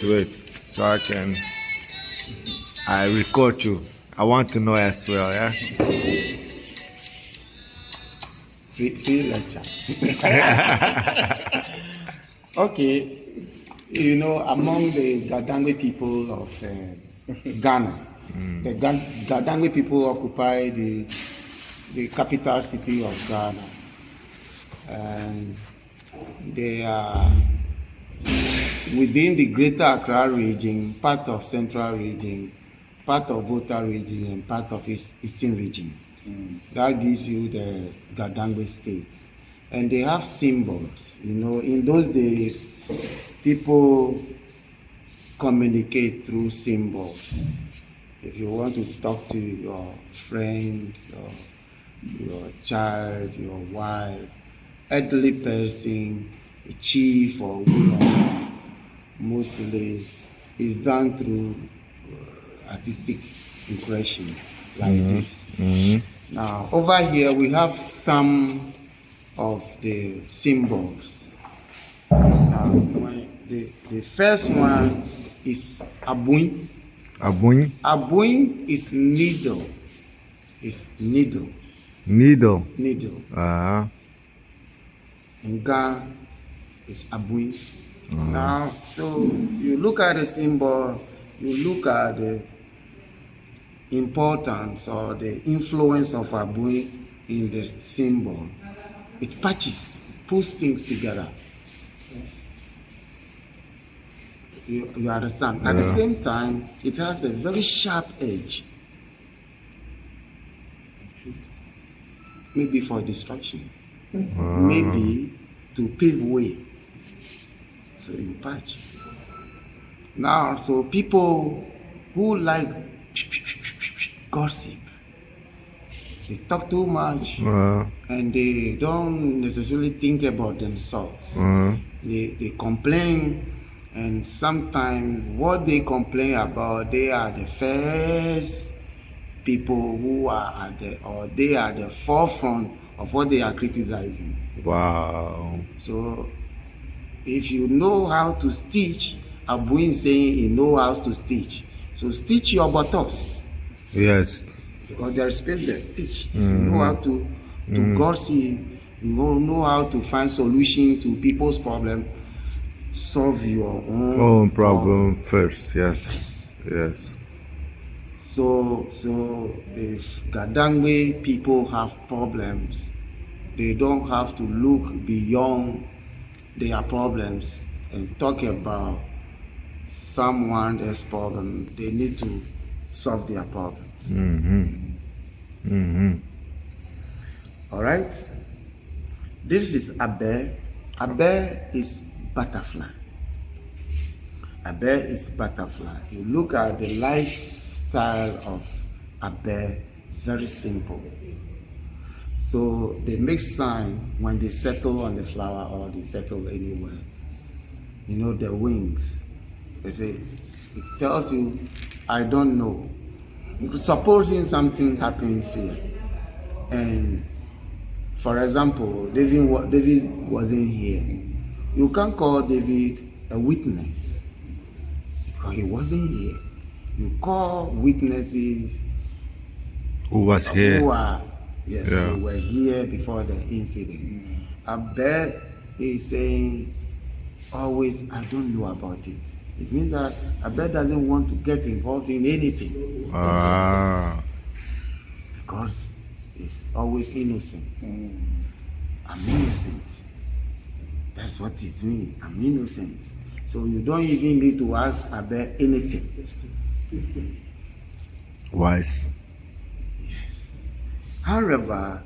Wait, so I record you. I want to know as well, yeah? Free lecture. Okay, among the Gadangme people of Ghana, the Gadangme people occupy the capital city of Ghana, and they are within the Greater Accra region, part of Central region, part of Volta region, and part of Eastern region. That gives you the Gadangme states. And they have symbols. In those days, people communicate through symbols. If you want to talk to your friend, your child, your wife, elderly person, a chief or woman, mostly is done through artistic impression like this. Now, over here we have some of the symbols. Now, the first one is abuin. Abuin? Abuin is needle. It's needle. Needle. Needle. And Ga is abuin. Now, so you look at the symbol, you look at the importance or the influence of abuin in the symbol. It patches, pulls things together. You understand? Yeah. At the same time, it has a very sharp edge. Maybe for destruction. Maybe to pave way. So you patch. Now, so people who like gossip, they talk too much and they don't necessarily think about themselves. They complain, and sometimes what they complain about, they are the first people who are they are the forefront of what they are criticizing. Wow. So if you know how to stitch, Abuin saying he knows how to stitch. So stitch your buttocks. Yes. Because there is space there, stitch. If you know how to gossip, you know how to find solution to people's problem, solve your own problem first, yes. Yes. So if Gadangme people have problems, they don't have to look beyond their problems and talk about someone else's problem. They need to solve their problems. All right. This is Abe. Abe is butterfly. Abe is butterfly. You look at the lifestyle of Abe, it's very simple. So they make sign when they settle on the flower or they settle anywhere. The wings. They say, it tells you, I don't know. Supposing something happens here, and for example, David wasn't here. You can't call David a witness because he wasn't here. You call witnesses who was here. They were here before the incident. I bet he's saying always, I don't know about it. It means that Abed doesn't want to get involved in anything. Because he's always innocent. I'm innocent. That's what he's doing. I'm innocent. So you don't even need to ask Abed anything. Wise. Yes. However,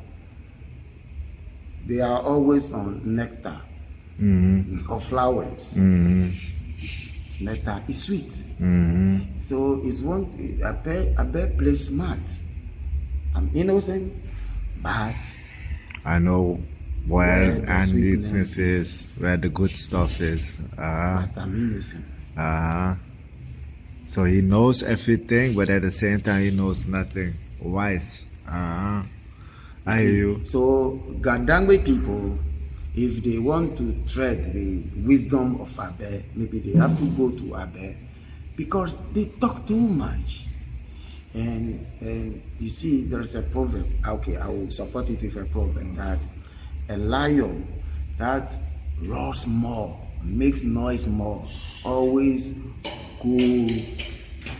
they are always on nectar or flowers. Nectar is sweet. So it's one. Abed plays smart. I'm innocent, but I know where and innocence is, where the good stuff is. But I'm innocent. So he knows everything, but at the same time he knows nothing. Wise. I hear you. So Gadangme people, if they want to tread the wisdom of Abe, maybe they have to go to Abe because they talk too much. And you see, there's a proverb. Okay, I will support it with a proverb that a lion that roars more, makes noise more, always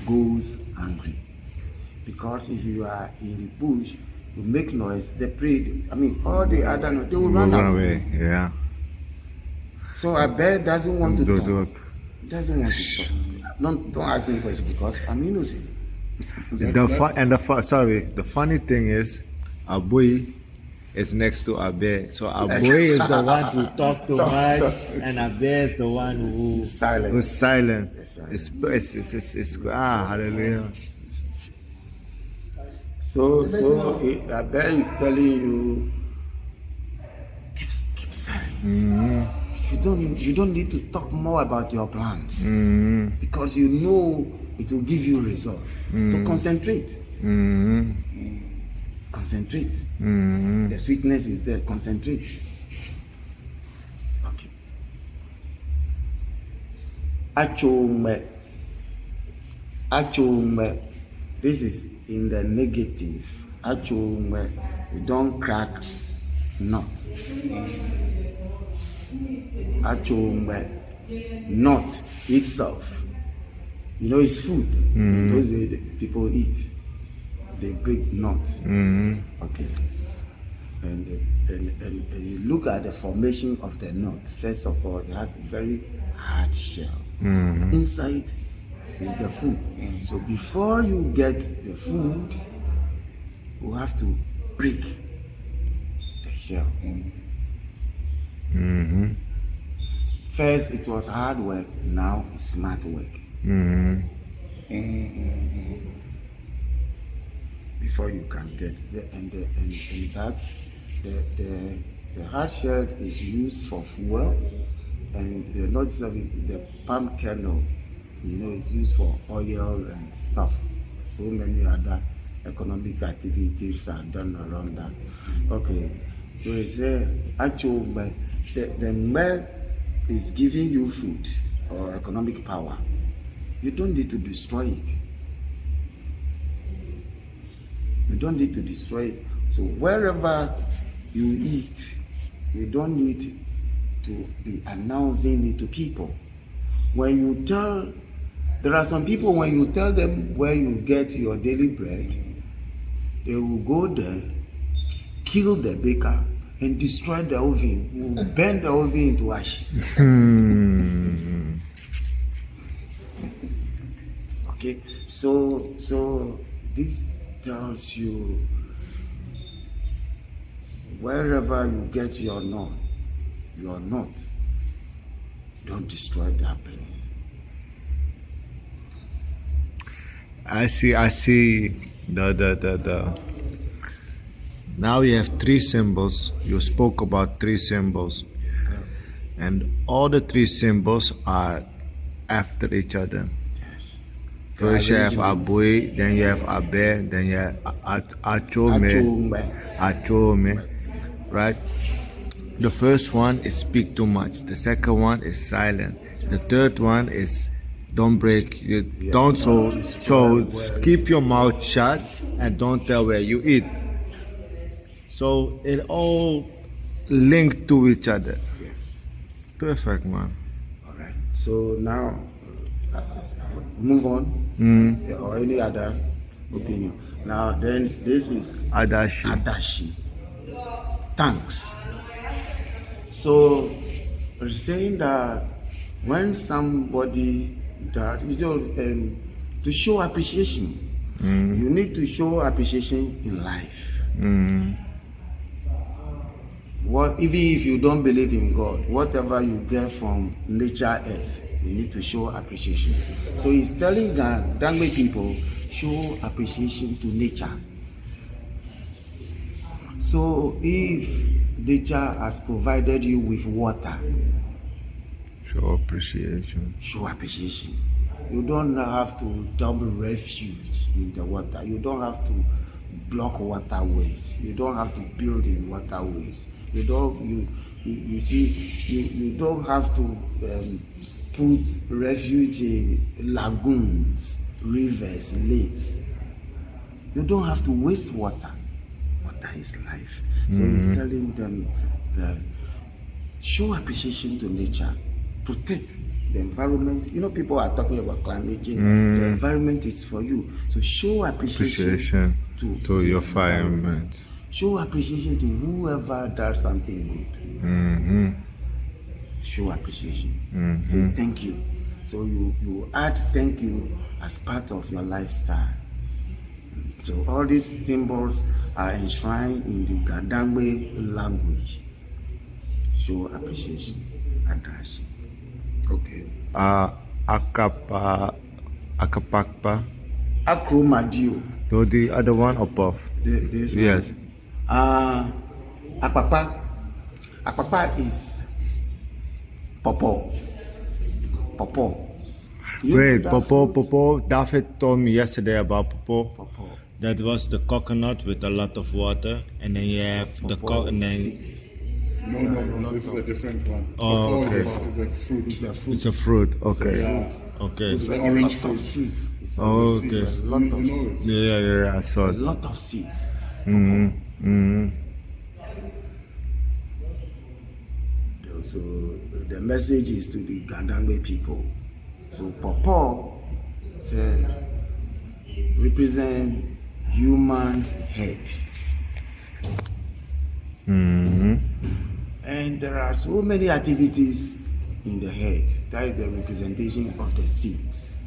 goes angry. Because if you are in the bush, you make noise, the prey, all the other, they will run away. Yeah. So a bear doesn't want to Does talk. work. Doesn't want to talk. Don't ask me questions because I'm innocent. The funny thing is, Abui is next to Abe. So Abui is the one who talk too much, and Abe is the one who's silent. It's hallelujah. So Abe is telling you, keep silent. Mm-hmm. You don't need to talk more about your plans, because you know it will give you results. So concentrate. Concentrate. The sweetness is there. Concentrate. Okay. Achome. This is in the negative. Achome. You don't crack nut. Achome. Nut itself. You know, it's food. Those days people eat. They break nuts. Okay. And you look at the formation of the nut. First of all, it has a very hard shell. Inside is the food. So before you get the food, you have to break the shell. First, it was hard work. Now it's smart work. Before you can get the hard shell is used for fuel, and the notice of it, the palm kernel, is used for oil and stuff. So many other economic activities are done around that. Okay, so it's actual, but the mud is giving you food or economic power. You don't need to destroy it. You don't need to destroy it. So wherever you eat, you don't need to be announcing it to people. There are some people, when you tell them where you get your daily bread, they will go there, kill the baker, and destroy the oven, will burn the oven into ashes. Okay, so this tells you, wherever you get your nut, don't destroy that place. I see the now you have 3 symbols. You spoke about 3 symbols. And all the 3 symbols are after each other. Yes. First you have Abui, then you have Abe, then you have Achome. Right? The first one is speak too much. The second one is silent. The third one is don't break. Don't so keep your mouth shut and don't tell where you eat. So it all linked to each other. Yes. Perfect, man. All right. So now, move on. Or any other opinion. Now, then this is Adashi. Thanks. So we're saying that when somebody does, to show appreciation, you need to show appreciation in life. Even if you don't believe in God, whatever you get from nature, earth, you need to show appreciation. So he's telling Gadangme people, show appreciation to nature. So if nature has provided you with water, show appreciation. Show appreciation. You don't have to dump refuge in the water. You don't have to block waterways. You don't have to build in waterways. You see, you don't have to put refuge in lagoons, rivers, lakes. You don't have to waste water. Water is life. So he's telling them that show appreciation to nature, protect the environment. You know, people are talking about climate change. The environment is for you. So show appreciation to your environment. Show appreciation to whoever does something good. Show appreciation. Say thank you. So you add thank you as part of your lifestyle. So all these symbols are enshrined in the Gadangme language. Show appreciation. Adash. Okay. Akapakpa. Akromadio. So the other one above. This Yes. Akpakpa. Akpakpa is Popo. Wait, Popo. David told me yesterday about Popo. Popo. That was the coconut with a lot of water, and then you have the coconut. No, this is a different one. Oh, okay. It's a fruit. It's a fruit. Okay. Yeah. Okay. It's an orange Lot fruit. of seeds. Oh, okay. Seeds. You know it. Yeah, I saw A it. lot of seeds. So the message is to the Gadangme people. So Popo represent human's head. And there are so many activities in the head. That is the representation of the seeds.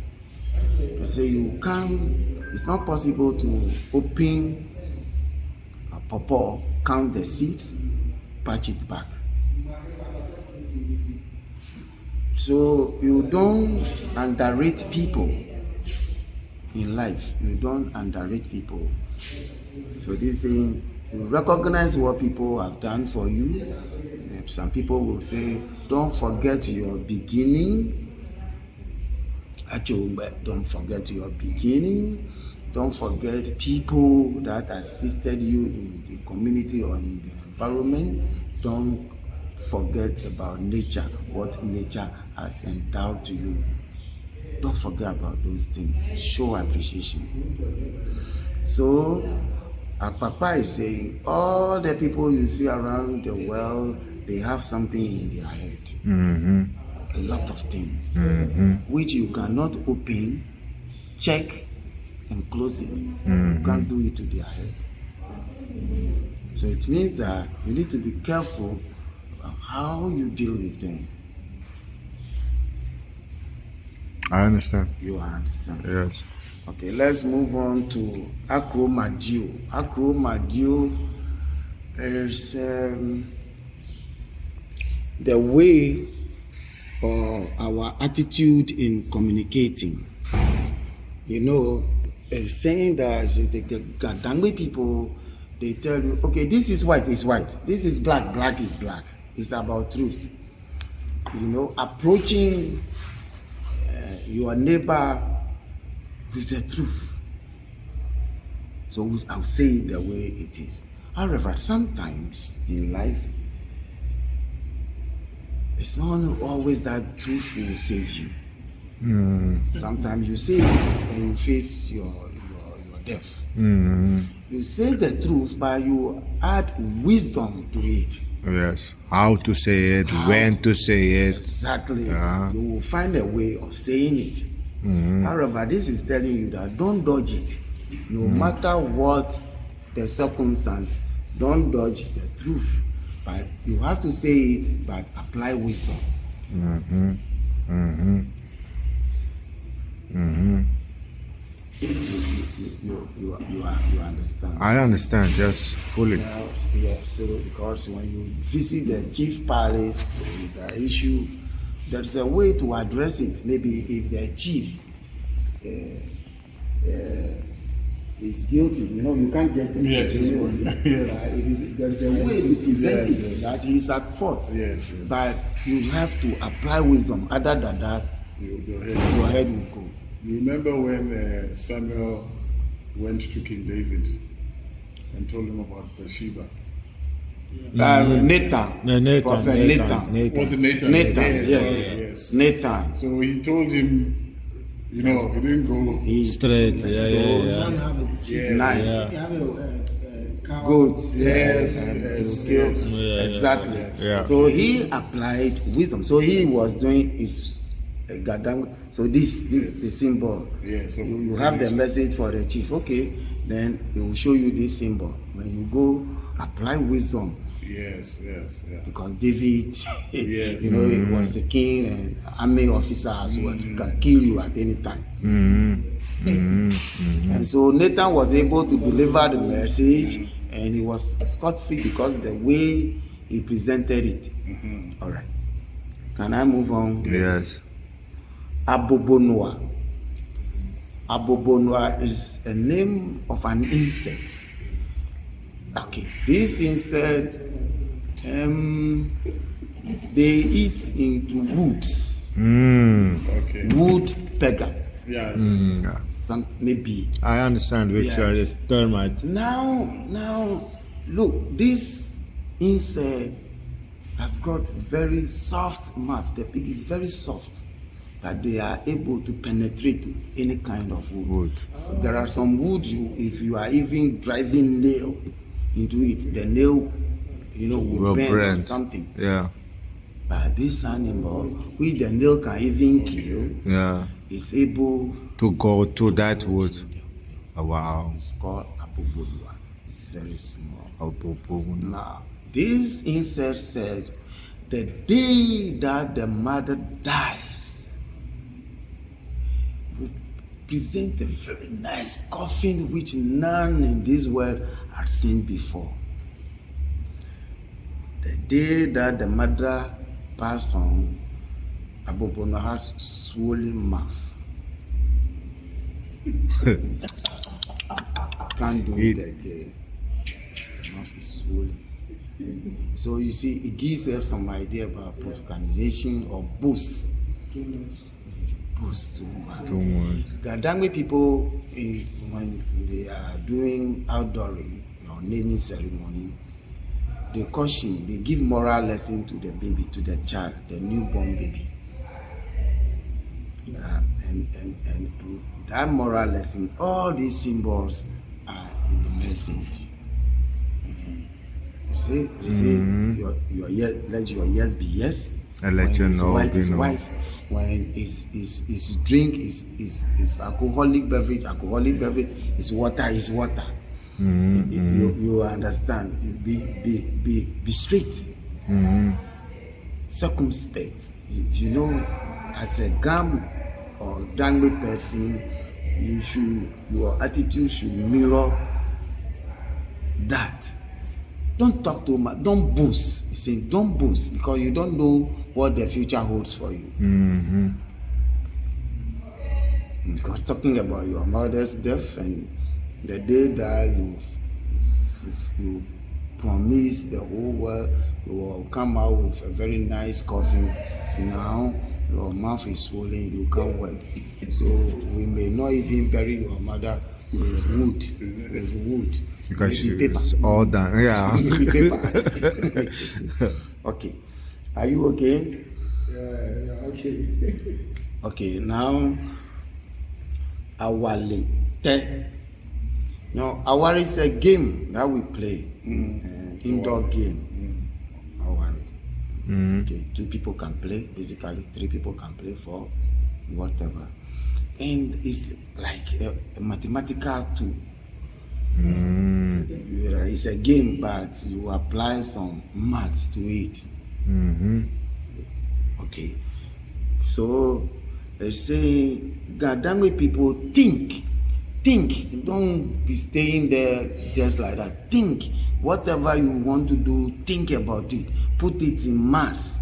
You say it's not possible to open a Popo, count the seeds, patch it back. So you don't underrate people in life. You don't underrate people. So this thing, you recognize what people have done for you. Some people will say, don't forget your beginning. Actually, don't forget your beginning. Don't forget people that assisted you in the community or in the environment. Don't forget about nature, what nature has endowed to you. Don't forget about those things. Show appreciation. So, our Papa is saying, all the people you see around the world, they have something in their head. A lot of things, which you cannot open, check, and close it. You can't do it to their head. So it means that you need to be careful about how you deal with them. I understand. You understand? Yes. Okay, let's move on to Akromadio. Akromadio is the way or our attitude in communicating. You know, saying that the Gadangme people, they tell you, okay, this is white, is white. This is black, black is black. It's about truth. You know, approaching your neighbor with the truth. So I'll say it the way it is. However, sometimes in life, it's not always that truth will save you. Sometimes you say it and you face your death. You say the truth, but you add wisdom to it. Yes. How to say it, when to say it. Exactly. Yeah. You will find a way of saying it. However, this is telling you that don't dodge it. No matter what the circumstance, don't dodge the truth. But you have to say it, but apply wisdom. You understand? I understand, just fully. Yeah, so because when you visit the chief palace with the issue, there's a way to address it. Maybe if the chief is guilty, you know, you can't get the chief anyway. There's a way to present it that he's at fault. But you have to apply wisdom. Other than that, your head will go. You remember when Samuel went to King David and told him about Bathsheba? Nathan. Nathan, Prophet Nathan. Was it Nathan? Nathan, yes. Yes. Nathan. So he told him, you know, he didn't go. Straight, Nice. Goats. Yes. Exactly. Yeah. So he applied wisdom. So he was doing it. Gadangme. So this is a symbol. Yeah, so you have the message for the chief. Okay, then he will show you this symbol. When you go, apply wisdom. Yes. Because David, Yes. you know, he was a king and army officer as well. He can kill you at any time. And so Nathan was able to deliver the message, and he was scot-free because the way he presented it. All right. Can I move on? Yes. Abobonoa. Abobonoa is a name of an insect. Okay, this insect, they eat into woods. Okay. Wood beggar. Yeah. Some maybe. I understand which is termite. Now, look, this insect has got very soft mouth. The pig is very soft, that they are able to penetrate to any kind of wood. So there are some wood if you are even driving nail into it, the nail, will burn or something. Yeah. But this animal, which the nail can even kill, is able to go to that wood. Oh, wow. It's called Abobonoa. It's very small. Abobonoa. Now, this insect said, the day that the mother dies, will present a very nice coffin which none in this world had seen before. The day that the mother passed on, Abobonoa has swollen mouth. Can't do it again. The mouth is swollen. So you see, it gives us some idea about prosperity or boost. Boost too much. Gadangme people, when they are doing outdooring or naming ceremony, they caution, they give moral lesson to the baby, to the child, the newborn baby. And that moral lesson, all these symbols are in the message. You see, your yes, let your yes be yes. I let you know. White is white. When his drink is alcoholic beverage is water. You understand? Be straight, circumspect. As a gam or dangly person, your attitude should mirror that. Don't talk too much. Don't boast. He said, don't boast, because you don't know what the future holds for you. Because talking about your mother's death and the day that you promise the whole world you will come out with a very nice coffin. Now your mouth is swollen, you can't work. So we may not even bury your mother with wood. Because she's all done. Yeah. Okay. Are you okay? Yeah, okay. Okay, now Awale. Now, Awari is a game that we play, indoor game. Awari. Okay, 2 people can play, basically 3 people can play, 4, whatever. And it's like a mathematical tool. It's a game, but you apply some maths to it. Okay, so they say Gadangme people think. Don't be staying there just like that. Think. Whatever you want to do, think about it. Put it in maths.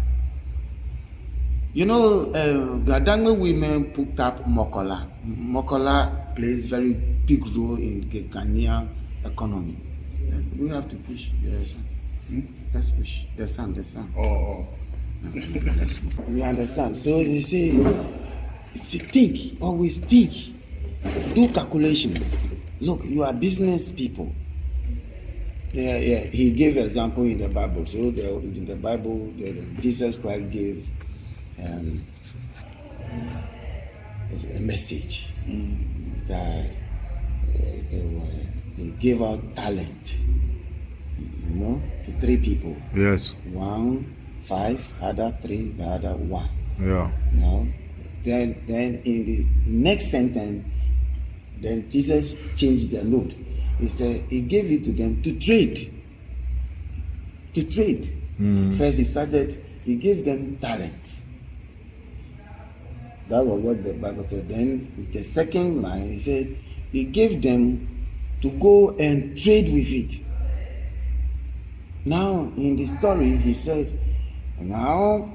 Gadangme women put up Mokola. Mokola plays very big role in the Ghanaian economy. We have to push. Yes. Let's push. The sun. Oh. We understand. So you say, think. Always think. Do calculations. Look, you are business people. Yeah. He gave example in the Bible. So in the Bible, Jesus Christ gave um, a message that he gave out talent, to 3 people. Yes. 1, 5, other 3, the other 1. Yeah. Then in the next sentence, then Jesus changed the note. He said he gave it to them to trade. To trade. First he gave them talent. That was what the Bible said. Then with the second line, he said he gave them to go and trade with it. Now in the story, he said, now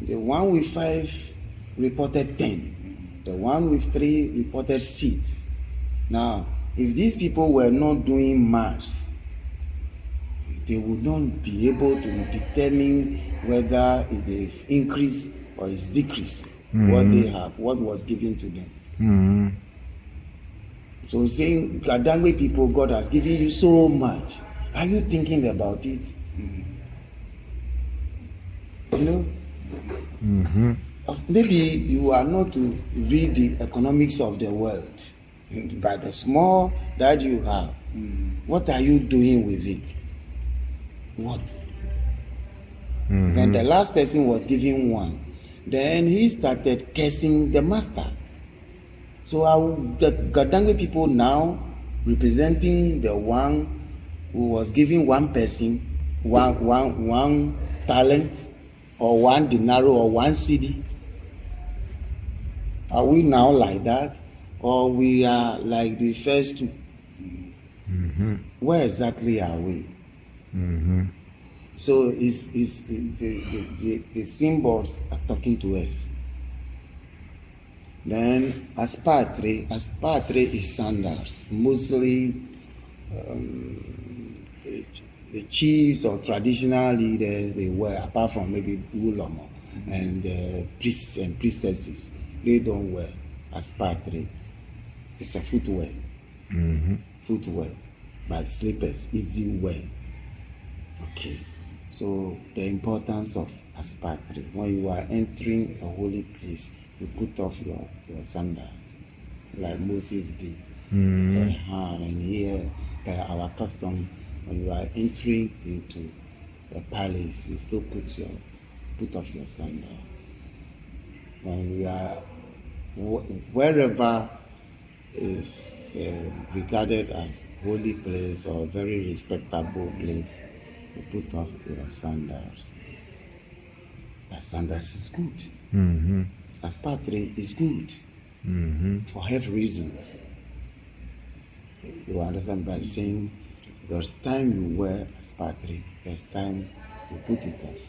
the one with 5 reported 10. The one with 3 reported 6. Now, if these people were not doing maths, they would not be able to determine whether it is increase or it's decrease. What they have, what was given to them. So he's saying, Gadangme people, God has given you so much. Are you thinking about it? Maybe you are not to read the economics of the world, but the small that you have, what are you doing with it? What? When the last person was giving 1, then he started cursing the master. So the Gadangme people now representing the one who was giving 1 person one talent or 1 denaro or 1 cedi. Are we now like that, or we are like the first 2? Where exactly are we? So the symbols are talking to us. Then aspatre is sandals. Mostly the chiefs or traditional leaders, they wear, apart from maybe Ulomo and priests and priestesses, they don't wear aspatre. It's a footwear. Footwear, but slippers, easy wear. Okay. So the importance of aspatre. When you are entering a holy place, you put off your sandals, like Moses did. And here, by our custom, when you are entering into the palace, you still put off your sandal. When we are wherever is regarded as holy place or very respectable place, you put off your sandals. That sandals is good. Aspatre is good for health reasons. You understand by saying there's time you wear aspatre, there's time you put it off.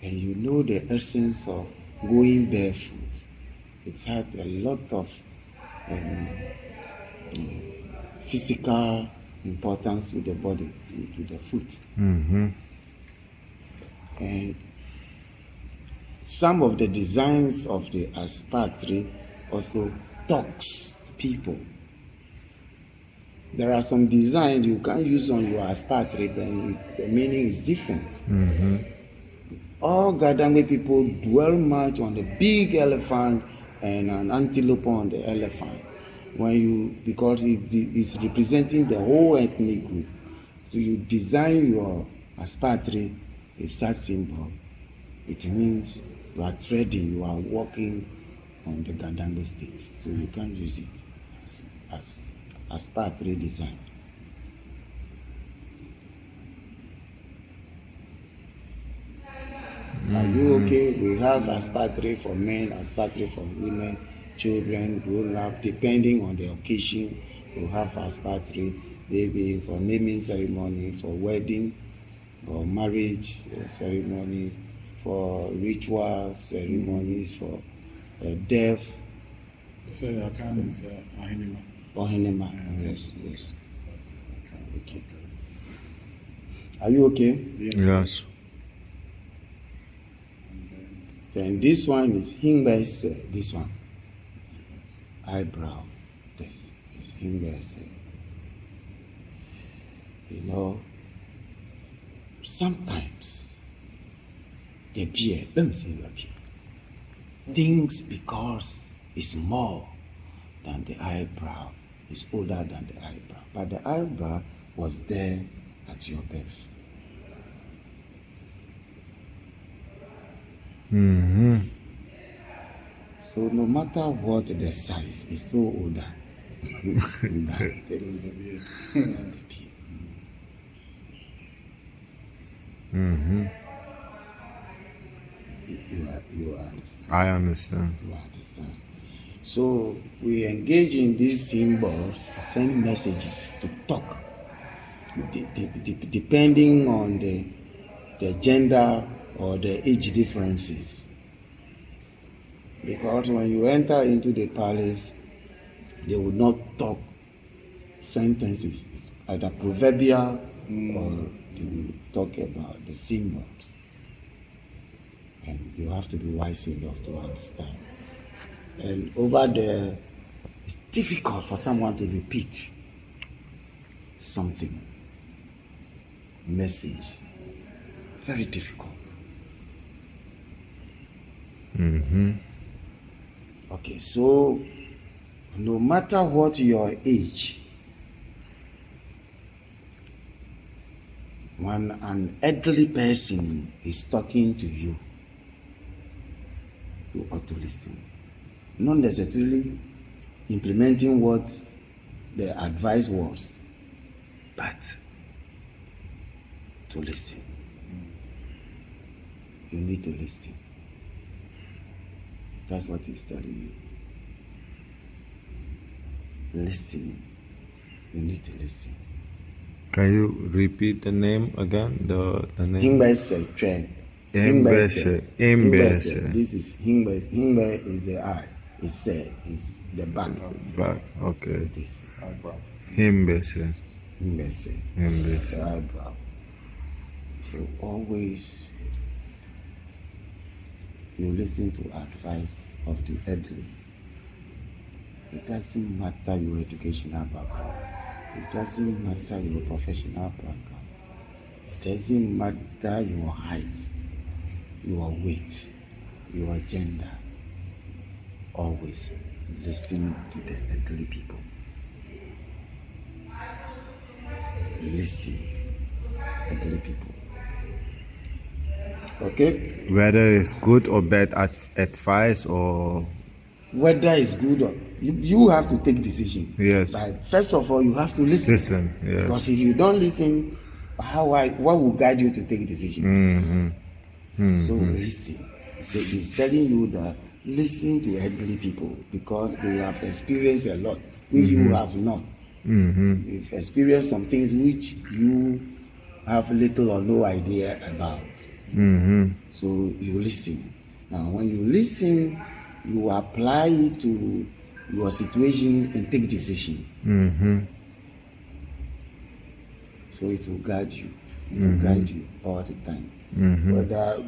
And you know the essence of going barefoot. It has a lot of physical importance to the body, to the foot. And some of the designs of the aspatre also talks to people. There are some designs you can't use on your aspatre, but the meaning is different. All Gadangme people dwell much on the big elephant and an antelope on the elephant. Because it's representing the whole ethnic group. So you design your aspatre with that symbol. It means you are treading, you are walking on the Gadangme state. So you can't use it as aspatre design. Are you okay? We have aspatre for men, aspatre for women, children, grown up, depending on the occasion. We have aspatre maybe for naming ceremony, for wedding, for marriage ceremonies, for ritual ceremonies, for death. So I can't Ahinima. Ohinema. Yes. Okay. Are you okay? Yes. Then this one is Hingbase. This one. Eyebrow. This is Hingbase. You know, sometimes the beard, let me say your beard, thinks because it's more than the eyebrow, it's older than the eyebrow. But the eyebrow was there at your birth. So no matter what the size, it's still older than the beard. You understand. I understand. You understand. So we engage in these symbols, send messages to talk, depending on the gender or the age differences. Because when you enter into the palace, they would not talk sentences, either proverbial or they will talk about the symbols. And you have to be wise enough to understand. And over there, it's difficult for someone to repeat something, message. Very difficult. Okay, so no matter what your age, when an elderly person is talking to you, you ought to listen. Not necessarily implementing what the advice was, but to listen. You need to listen. That's what he's telling you. Listening. You need to listen. Can you repeat the name again? The name? Himbese Tre. Himbese. This is Himbe. Himbe is the eye. Se is the back. Back. Okay. So this Himbese. Himbese. Himbese. The eyebrow. So always you listen to advice of the elderly. It doesn't matter your educational background. It doesn't matter your professional background. It doesn't matter your height, your weight, your gender. Always listen to the elderly people. Listen, elderly people. Okay? Whether it's good or bad advice or Whether it's good or you have to take decision. Yes. But first of all, you have to listen. Listen, yes. Because if you don't listen, what will guide you to take decision? So listen. So he's telling you that listen to elderly people because they have experienced a lot which you have not. You've experienced some things which you have little or no idea about. So you listen. Now, when you listen, you apply it to your situation and take decision. So it will guide you. It will guide you all the time. Whether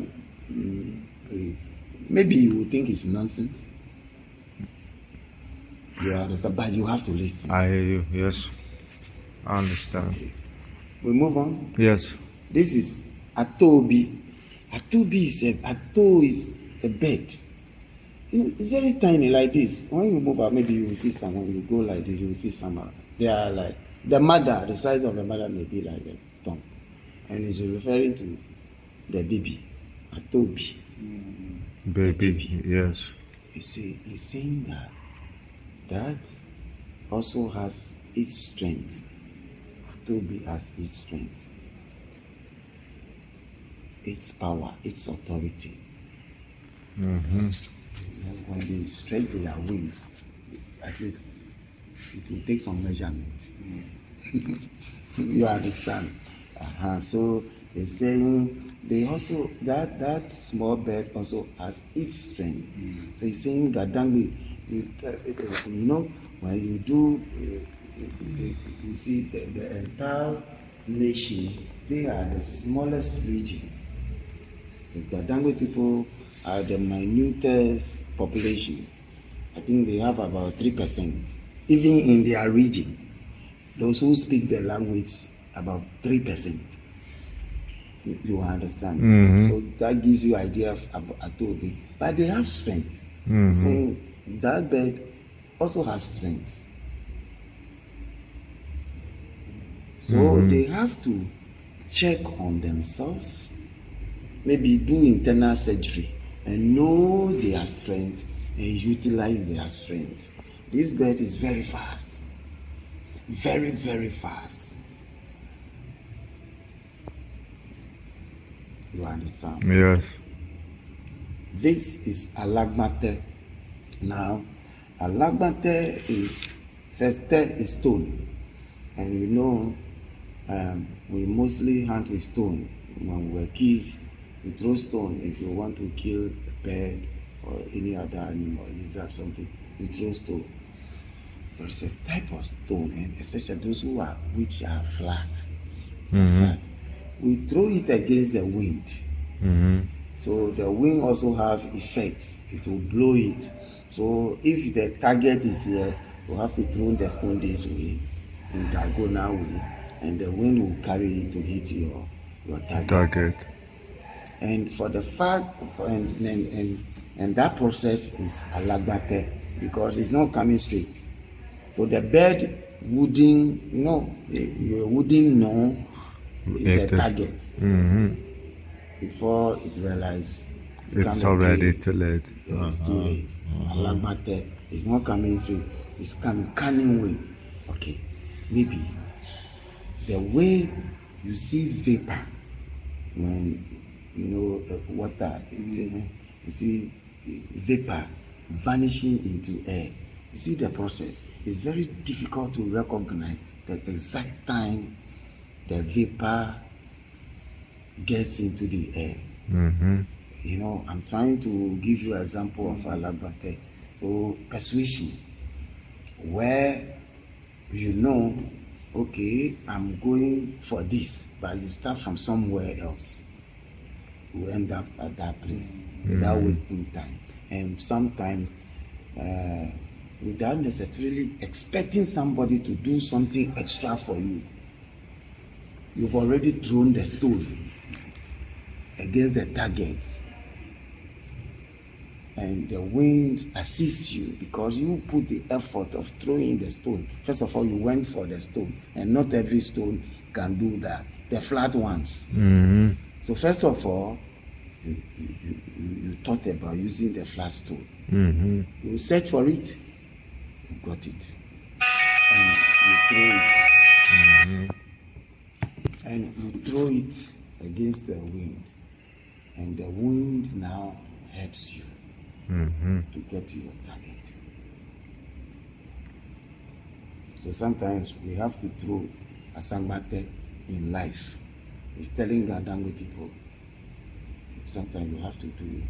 maybe you will think it's nonsense. You understand, but you have to listen. I hear you. Yes, I understand. Okay. We move on. Yes. This is Atobi. Atobi is a bird. It's very tiny like this. When you move out, maybe you will see some. When you go like this, you will see some. They are like the mother. The size of the mother may be like a thumb, and it's referring to the baby. Atobi. Baby. Yes. You see, he's saying that also has its strength. Atobi has its strength, its power, its authority. When they stretch their wings, at least it will take some measurement. You understand? So they're saying they also that small bird also has its strength. So he's saying Gadangme, you know, when you do, you see the entire nation, they are the smallest region. The Gadangme people are the minutest population. I think they have about 3%, even in their region. Those who speak the language about 3%. You understand? So that gives you idea of Atobi. But they have strength. Saying that bird also has strength. So they have to check on themselves, maybe do internal surgery and know their strength and utilize their strength. This bird is very fast. Very, very fast. You understand? Yes. This is alagbate. Now, alagbate is first is stone, and you know we mostly hunt with stone. When we were kids, we throw stone. If you want to kill a bird or any other animal, lizard, something, you throw stone. There is a type of stone, and especially those which are flat. Flat. We throw it against the wind. So the wind also have effects. It will blow it. So if the target is here, you have to throw the stone this way, in diagonal way, and the wind will carry it to hit your target. And for the fact, and that process is alagbate because it's not coming straight. So the bird wouldn't know the target before it realizes It's already too late. it's too late. Alagbate is not coming straight, it's coming cunning way. Okay, maybe the way you see vapor when water, you see vapor vanishing into air. You see the process. It's very difficult to recognize the exact time the vapor gets into the air. I'm trying to give you an example of alagbate. So persuasion, where okay, I'm going for this, but you start from somewhere else. You end up at that place without wasting time. And sometimes without necessarily expecting somebody to do something extra for you. You've already thrown the stone against the target, and the wind assists you because you put the effort of throwing the stone. First of all, you went for the stone, and not every stone can do that. The flat ones. So first of all, you thought about using the flat stone. You search for it, you got it, and you throw it. And you throw it against the wind, and the wind now helps you to get to your target. So sometimes we have to throw asangbate in life. It's telling Gadangme people, sometimes you have to do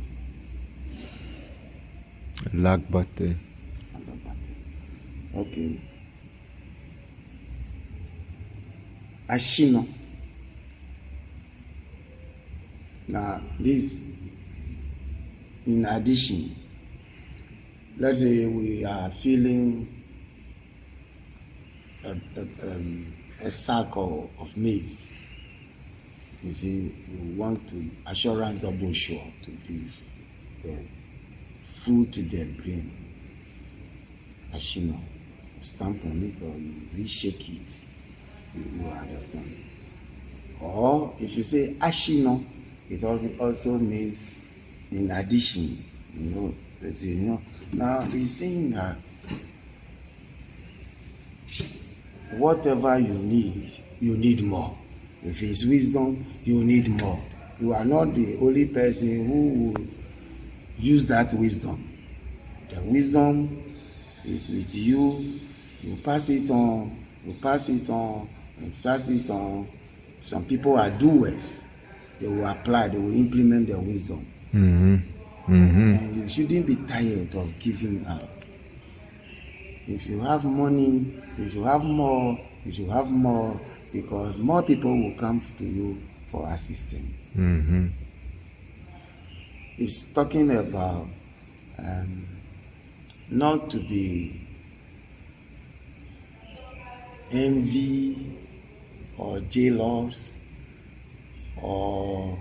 it. Alagbate. Okay. Ashino. Now, this, in addition, let's say we are feeling a sack of maize. You see, you want to assurance double sure to give food to the brain. Ashino, stamp on it or you reshake it. You understand? Or if you say ashino, it also means in addition. Now he's saying that whatever you need more. If it's wisdom, you need more. You are not the only person who will use that wisdom. The wisdom is with you. You pass it on, and pass it on. Some people are doers. They will apply, they will implement their wisdom. And you shouldn't be tired of giving out. If you have money, you should have more, because more people will come to you for assistance. It's talking about not to be envy or jealous or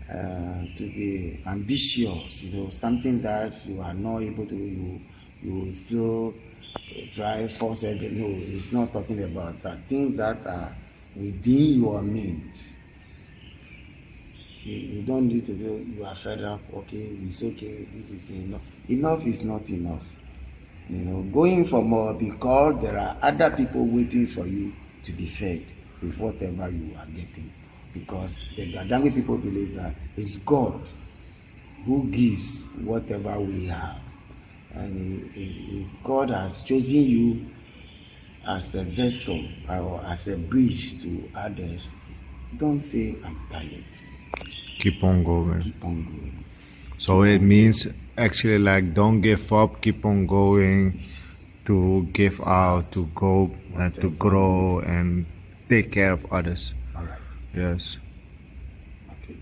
to be ambitious, something that you are not able to, you still try force everything. No, it's not talking about that. Things that are within your means. You don't need to go, you are fed up, okay, it's okay, this is enough. Enough is not enough. Going for more because there are other people waiting for you to be fed with whatever you are getting. Because the Gadangme people believe that it's God who gives whatever we have. And if God has chosen you as a vessel or as a bridge to others, don't say, I'm tired. Keep on going. Keep on going. So it means actually like don't give up, keep on going, to give out, to go and to grow and take care of others. All right. Yes. Okay.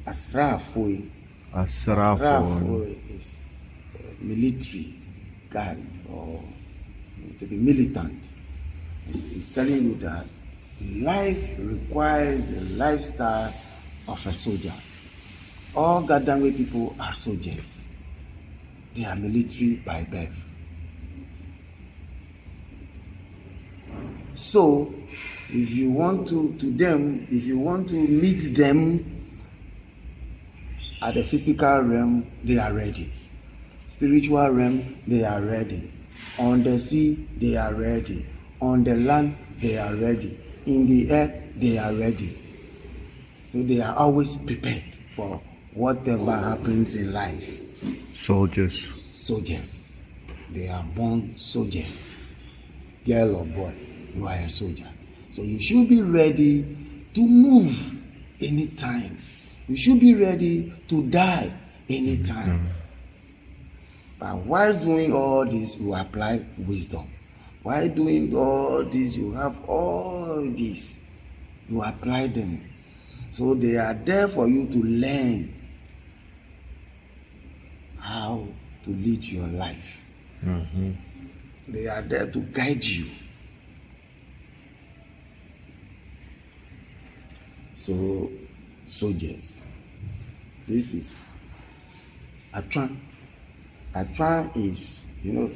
Asrafo Asrafo. is military guard or to be militant. It's telling you that life requires a lifestyle of a soldier. All Gadangme people are soldiers. They are military by birth. So, if you want to meet them at the physical realm, they are ready. Spiritual realm, they are ready. On the sea, they are ready. On the land, they are ready. In the air, they are ready. So they are always prepared for whatever happens in life. Soldiers. They are born soldiers. Girl or boy, you are a soldier. So you should be ready to move anytime. You should be ready to die anytime. But while doing all this, you apply wisdom. While doing all this, you have all this. You apply them. So they are there for you to learn how to lead your life. They are there to guide you. So, soldiers. This is Atran. Atran is,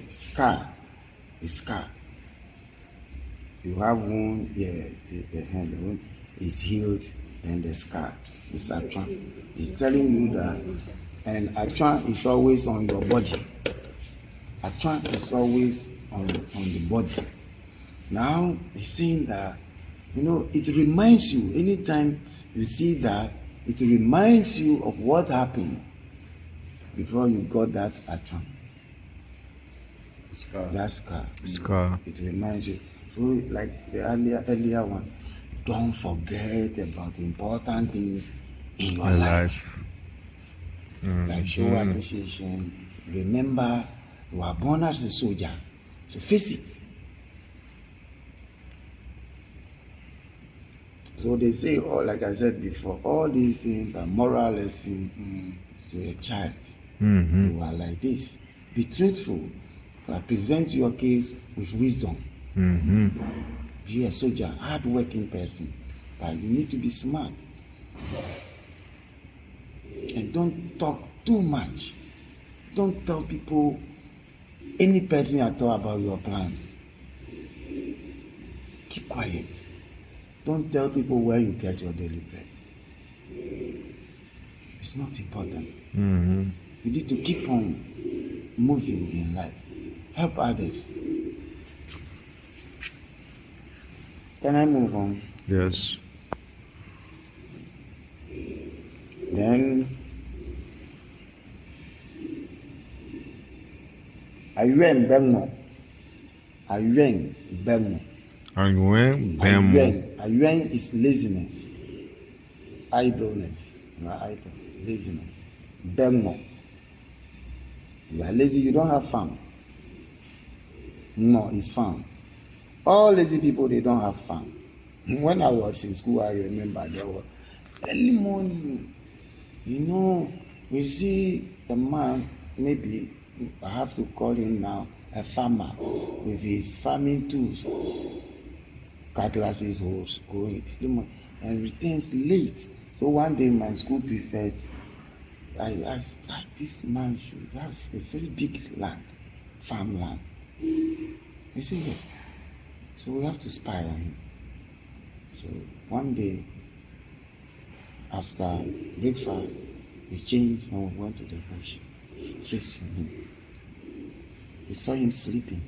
scar. A scar. You have one here, the hand, the one is healed, and the scar is Atran. It's telling you that, and Atran is always on your body. Atran is always on the body. Now, he's saying that, it reminds you, anytime you see that, it reminds you of what happened before you got that Atran. That scar. It reminds you. So, like the earlier one, don't forget about important things in your life. Like show appreciation. Remember, you are born as a soldier. So face it. So they say, like I said before, all these things are moral lessons to a child. You are like this. Be truthful. Present your case with wisdom. Be a soldier, hard-working person. But you need to be smart. And don't talk too much. Don't tell people, any person at all, about your plans. Keep quiet. Don't tell people where you get your daily bread. It's not important. You need to keep on moving in life. Help others. Can I move on? Yes. Then Ayuen Bengmo. Ayuen is laziness. Idleness. You are idle. Laziness. Bengmo. You are lazy, you don't have fun. No, it's fun. All lazy people, they don't have fun. When I was in school, I remember there was early morning. We see a man, maybe I have to call him now, a farmer with his farming tools. cutlasses, hoes, going early morning, and returns late. So one day my school prefect, I asked, this man should have a very big land, farmland. He said yes. So we have to spy on him. So one day, after breakfast, we changed and we went to the bush, tracing him. We saw him sleeping.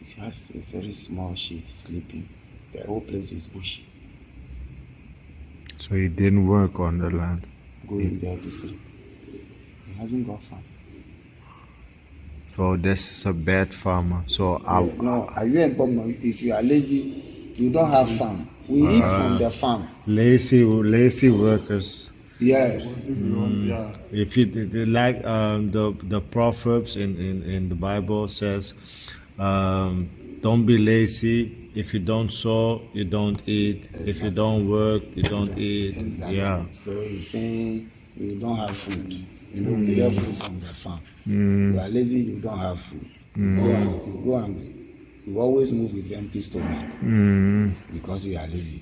He has a very small sheet sleeping. The whole place is bushy. So he didn't work on the land. Going there to sleep. He hasn't got farm. So this is a bad farmer. So No, are you a problem? If you are lazy, you don't have farm. We eat from the farm. lazy workers. Yes. Yeah. If you like the Proverbs in the Bible says, don't be lazy. If you don't sow, you don't eat. Exactly. If you don't work, you don't eat. Exactly. Yeah. So he's saying you don't have food. You know, we get food from the farm. You are lazy, you don't have food. You go hungry. You always move with empty stomach because you are lazy.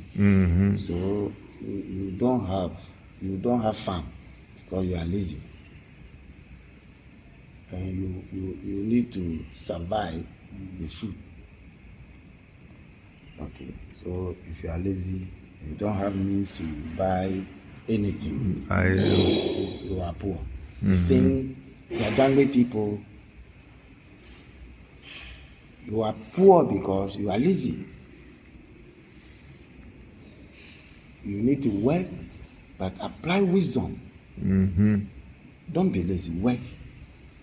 So you don't have farm because you are lazy. And you need to survive with food. Okay, so if you are lazy, you don't have means to buy anything. You are poor. He's saying, Gadangme people, you are poor because you are lazy. You need to work, but apply wisdom. Don't be lazy, work,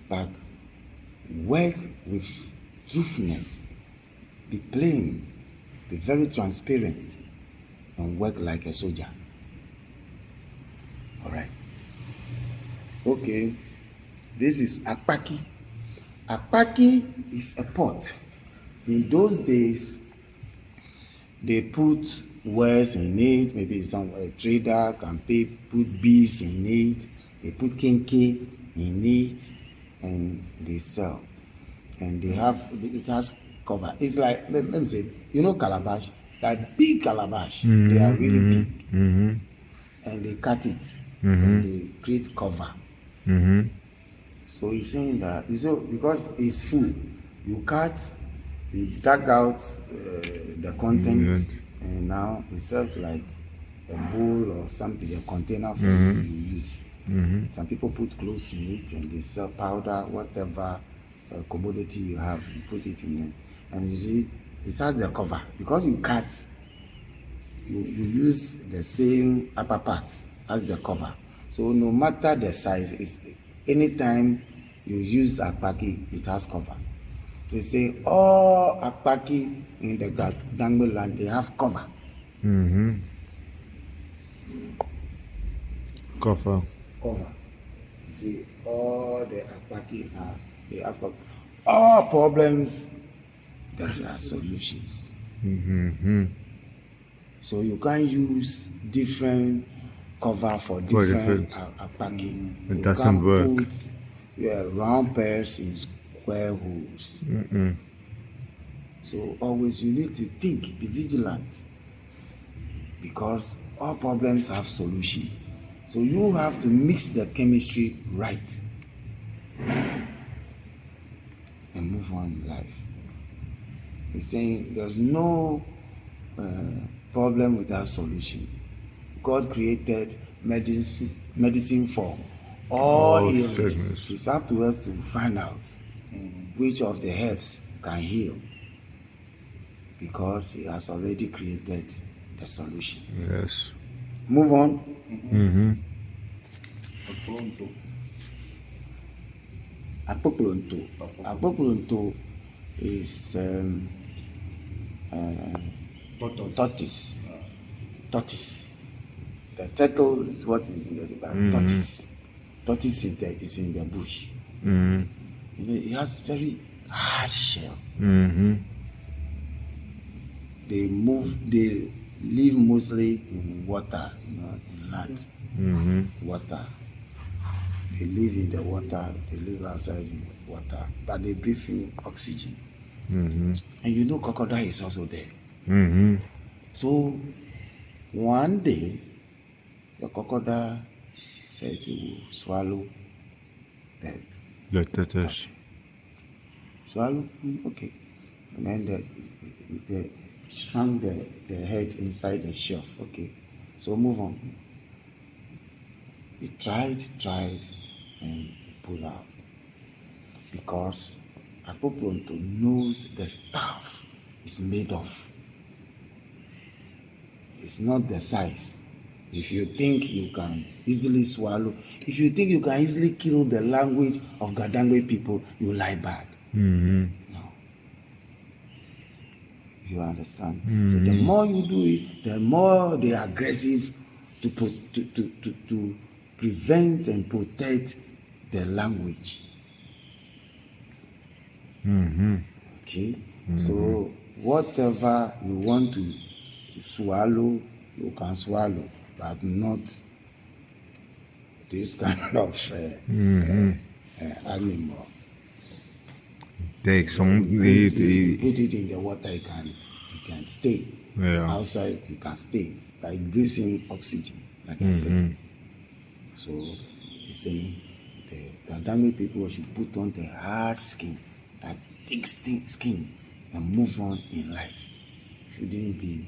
but work with truthfulness. Be plain, be very transparent, and work like a soldier. All right. Okay. This is akpaki. Akpaki is a pot. In those days, they put wares in it. Maybe a trader can put bees in it. They put kinky in it, and they sell. And it has cover. It's like, let me say, you know calabash, like big calabash. They are really big, and they cut it, and they create cover. So he's saying that because it's full, you dug out the content, and now it serves like a bowl or something, a container for you use. Some people put clothes in it, and they sell powder, whatever commodity you have, you put it in it, and you see it has the cover. Because you cut, you use the same upper part as the cover. So no matter the size, anytime you use akpaki, it has cover. They say all akpaki in the Gadangme land, they have cover. Cover. You see, all the akpaki they have cover. All problems, there are solutions. So you can use different cover for different akpaki. It doesn't work. Put round pairs in square holes. So always you need to think, be vigilant, because all problems have solution. So you have to mix the chemistry right and move on in life. He's saying there's no problem without solution. God created medicine for all illness. It's up to us to find out which of the herbs can heal, because he has already created the solution. Yes. Move on. Apoklonto. Apoklonto is tortoise. Tortoise. The turtle is what is in the tortoise. Tortoise is in the bush. You know, it has very hard shell. They live mostly in water, in land. Water. They live in the water, they live outside in the water, but they breathe in oxygen. And you know crocodile is also there. So one day, the crocodile said he will swallow the tortoise. swallow. Okay. And then the shrunk the head inside the shelf. Okay. So move on. He tried, and pull out. Because Akpopronto knows the stuff is made of. It's not the size. If you think you can easily swallow, if you think you can easily kill the language of Gadangme people, you lie bad. No. You understand? So the more you do it, the more they are aggressive to prevent and protect the language. Okay? So whatever you want to swallow, you can swallow, but not this kind of animal. Take some. You put it in the water, it can stay. Yeah. Outside, it can stay. But it gives him oxygen, like I said. So he's saying the Gadangme people should put on the hard skin, that thick skin, and move on in life. Shouldn't be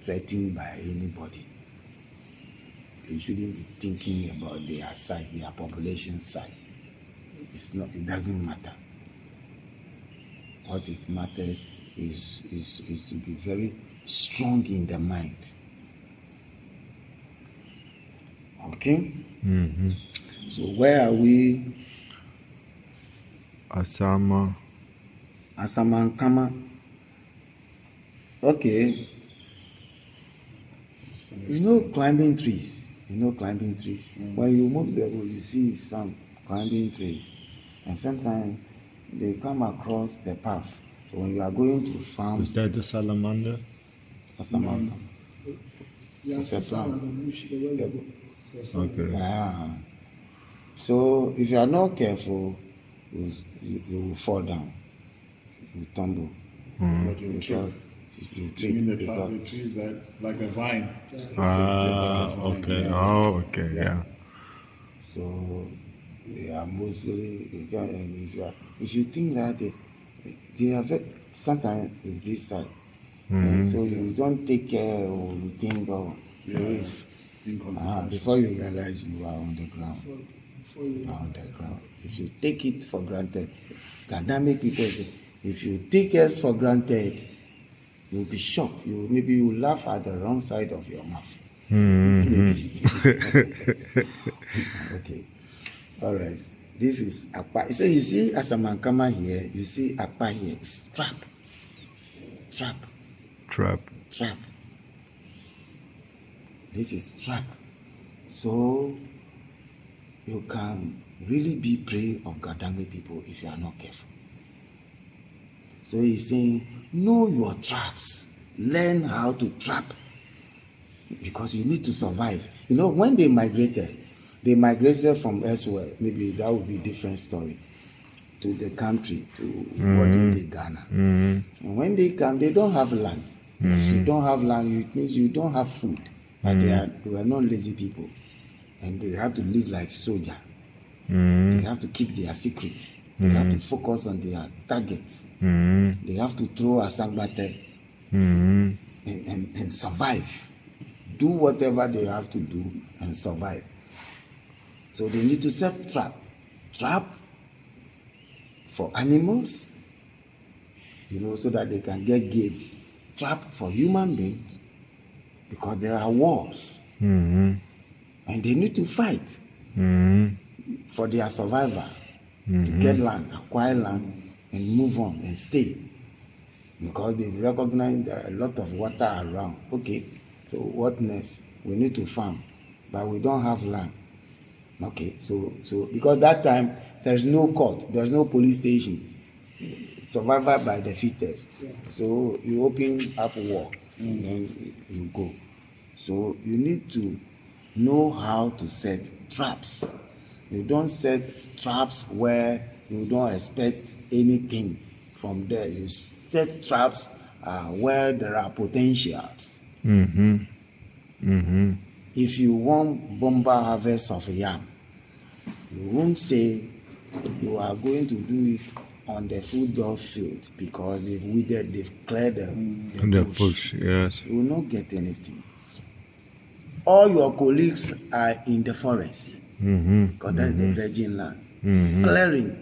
threatened by anybody. They shouldn't be thinking about their size, their population size. It's not. It doesn't matter. What it matters is to be very strong in the mind. Okay? So where are we? Asama. Asamankama. Okay. Climbing trees. Climbing trees. When you move the road, you see some climbing trees. And sometimes they come across the path. So when you are going to farm, Is that the salamander? Asamankama. Yes, It's a plant. Okay. Yeah. So if you are not careful, you will fall down. You tumble. But you trip. You You trip. mean the because- trees that like a vine? Okay. Oh, okay. Yeah. So they are mostly, and if you think that they are sometimes with this side, and so you don't take care or you think, please, before you realize you are on the ground. You are on the ground. If you take it for granted, Gadangme people say, if you take us for granted, you'll be shocked. Maybe you laugh at the wrong side of your mouth. Okay. All right. This is Akpa. So you see Asamankama here, you see Akpa here. It's trap. Trap. This is trap. So you can really be prey of Gadangme people if you are not careful. So he's saying, know your traps. Learn how to trap. Because you need to survive. When they migrated from elsewhere. Maybe that would be a different story. To the country, to modern day Ghana. And when they come, they don't have land. If you don't have land, it means you don't have food. And they were not lazy people. And they have to live like soldier. They have to keep their secret. They have to focus on their targets. They have to throw a sangbate and survive. Do whatever they have to do and survive. So they need to set trap for animals, so that they can get game. Trap for human beings, because there are wars. And they need to fight for their survival, to get land, acquire land, and move on and stay. Because they recognize there are a lot of water around. Okay, so what next? We need to farm, but we don't have land. Okay, so because that time there's no court, there's no police station. Survival by the fittest. So you open up war, and then you go. So you need to know how to set traps. You don't set traps where you don't expect anything from there. You set traps where there are potentials. Mm-hmm. Mm-hmm. If you want bomber harvest of yam, you won't say you are going to do it on the football field because they've weeded, they've cleared The bush. bush, yes. You will not get anything. All your colleagues are in the forest Mm-hmm. because that's the virgin land. Mm-hmm. Clearing,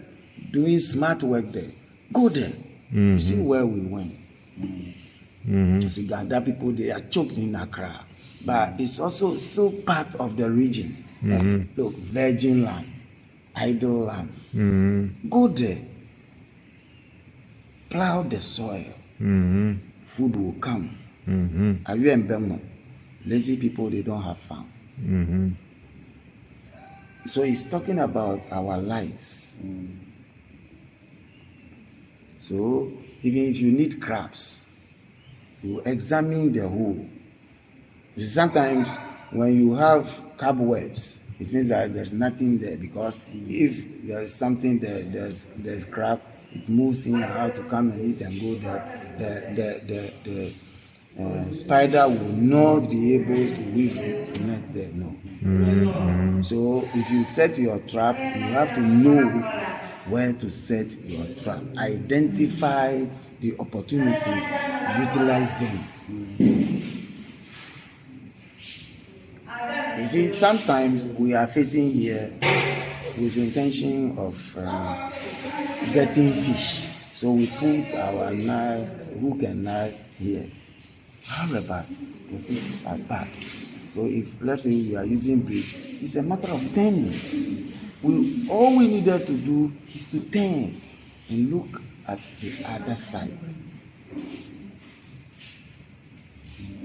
doing smart work there. Go there. You see where we went. See, Ganda people, they are choked in Accra. But it's also still part of the region. Look, virgin land, idle land. Go there. Plow the soil. Food will come. Are you in Bemo? Lazy people, they don't have farm. So he's talking about our lives. So even if you need crabs, you examine the whole. Sometimes when you have cobwebs, it means that there's nothing there, because if there is something there, there's crab, it moves in and out to come and eat and go there. The spider will not be able to weave the net there. No. So if you set your trap, you have to know where to set your trap. Identify the opportunities, utilize them. You see, sometimes we are facing here with the intention of getting fish. So we put our hook and knife here. However, the fishes are bad. So if, let's say, we are using bridge, it's a matter of turning. All we needed to do is to turn and look at the other side.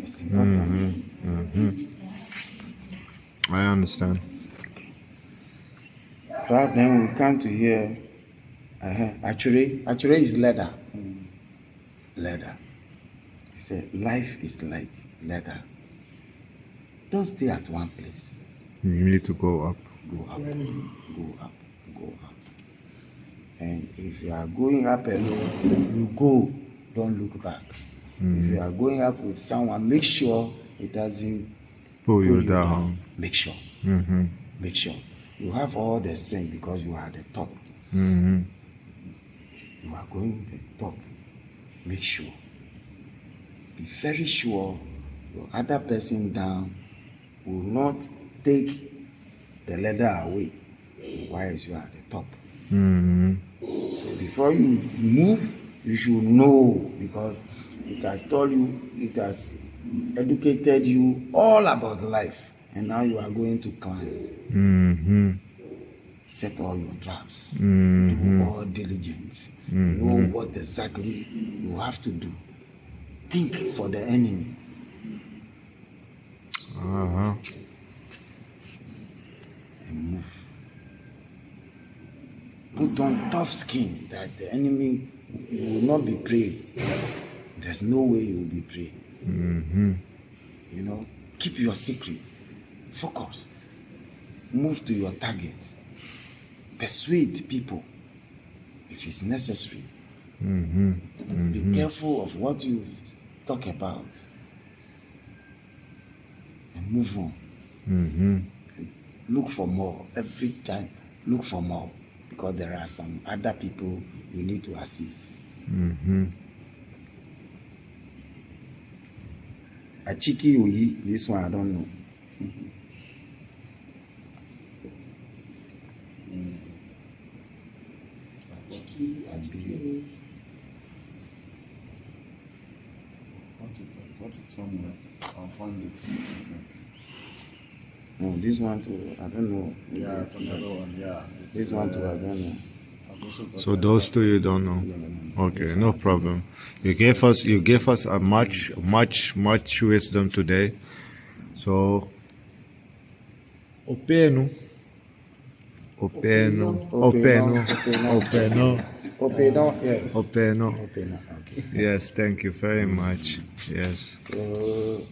It's important. I understand. Crowd, then we come to here. Actually is leather. Leather. He said, life is like leather. Don't stay at one place. You need to go up. Go up, go up, go up. And if you are going up alone, you go. Don't look back. If you are going up with someone, make sure it doesn't Pull you down. Make sure. Make sure. You have all the strength because you are at the top. You are going to the top. Make sure. Be very sure your other person down will not take the ladder away while you are at the top. So before you move, you should know, because it has told you, it has educated you all about life, and now you are going to climb. Set all your traps. Do all diligence. Know what exactly you have to do. Think for the enemy. And move. Put on tough skin that the enemy will not be prey. There's no way you will be prey. You know, keep your secrets. Focus. Move to your target. Persuade people if it's necessary. Be careful of what you talk about. And move on. Look for more. Every time, look for more. Because there are some other people you need to assist. A cheeky oyi, this one I don't know. Somewhere. I'll find it. No, this one too, I don't know. Yeah, it's another one. Yeah. This one too, I don't know. I've also got So those two you don't know. Okay, no problem. You gave us a much wisdom today. So openo, Yes. openo. Okay. Yes, thank you very much. Yes. So